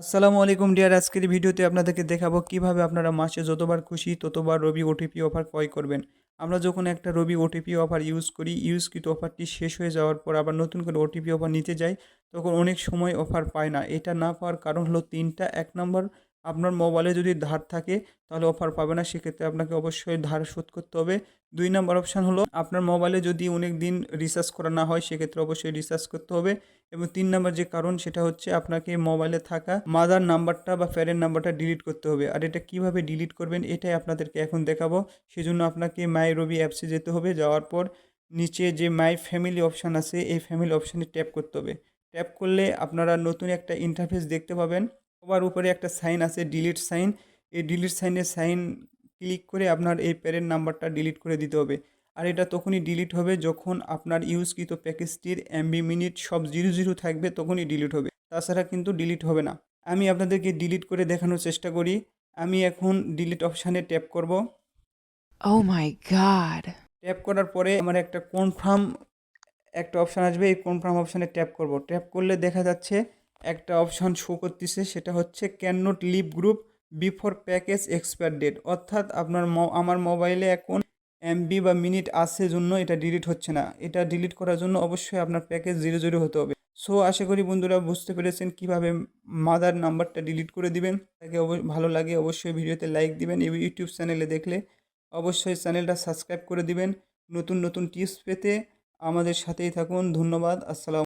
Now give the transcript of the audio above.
আসসালামু আলাইকুম ডিয়ার, আজকের ভিডিওতে আপনাদেরকে দেখাবো কিভাবে আপনারা মাসে যতবার খুশি ততবার রবি ওটিপি অফার ক্রয় করবেন। আমরা যখন একটা রবি ওটিপি অফার ইউজ করি, ইউজকৃত অফারটি শেষ হয়ে যাওয়ার পর আবার নতুন করে ওটিপি অফার নিতে যাই, তখন অনেক সময় অফার পায় না। এটা না পাওয়ার কারণ হলো ৩টা। ১ নম্বর, আপনার মোবাইলে যদি ধার থাকে তাহলে অফার পাবে না, সেক্ষেত্রে আপনাকে অবশ্যই ধার শোধ করতে হবে। ২ নম্বর অপশান হলো আপনার মোবাইলে যদি অনেক দিন রিচার্জ করা না হয়, সেক্ষেত্রে অবশ্যই রিচার্জ করতে হবে। এবং ৩ নাম্বার যে কারণ সেটা হচ্ছে আপনাকে মোবাইলে থাকা মাদার নাম্বারটা বা প্যারেন্ট নাম্বারটা ডিলিট করতে হবে। আর এটা কিভাবে ডিলিট করবেন এটাই আপনাদেরকে এখন দেখাবো। সেজন্য আপনাকে মাই রবি অ্যাপসে যেতে হবে। যাওয়ার পর নিচে যে মাই ফ্যামিলি অপশান আছে, এই ফ্যামিলি অপশানে ট্যাপ করতে হবে। ট্যাপ করলে আপনারা নতুন একটা ইন্টারফেস দেখতে পাবেন। সবার উপরে একটা সাইন আছে, ডিলিট সাইন। এই ডিলিট সাইনে ক্লিক করে আপনার এই প্যারেন্ট নাম্বারটা ডিলিট করে দিতে হবে। আর এটা তখনই ডিলিট হবে যখন আপনার ইউজকৃত প্যাকেজটির এমবি মিনিট সব 00 থাকবে, তখনই ডিলিট হবে। তাছাড়া কিন্তু ডিলিট হবে না। আমি আপনাদেরকে ডিলিট করে দেখানোর চেষ্টা করি। আমি এখন ডিলিট অপশানে ট্যাপ করব। Oh my God. ট্যাপ করার পরে আমার একটা কনফার্ম একটা অপশান আসবে, এই কনফার্ম অপশানে ট্যাপ করব। ট্যাপ করলে দেখা যাচ্ছে একটা অপশান শো করতেছে, সেটা হচ্ছে can not leave group before package expire date. অর্থাৎ আমার মোবাইলে এখন এমবি বা মিনিট আছে জন্য এটা ডিলিট হচ্ছে না। এটা ডিলিট করার জন্য অবশ্যই আপনার প্যাকেজ 00 হতে হবে। সো আশা করি বন্ধুরা বুঝতে পেরেছেন কিভাবে মাদার নাম্বারটা ডিলিট করে দিবেন। তাকে ভালো লাগে অবশ্যই ভিডিওতে লাইক দিবেন এবং ইউটিউব চ্যানেলে দেখলে অবশ্যই চ্যানেলটা সাবস্ক্রাইব করে দিবেন। নতুন নতুন টিপস পেতে আমাদের সাথেই থাকুন। ধন্যবাদ। আসসালাম।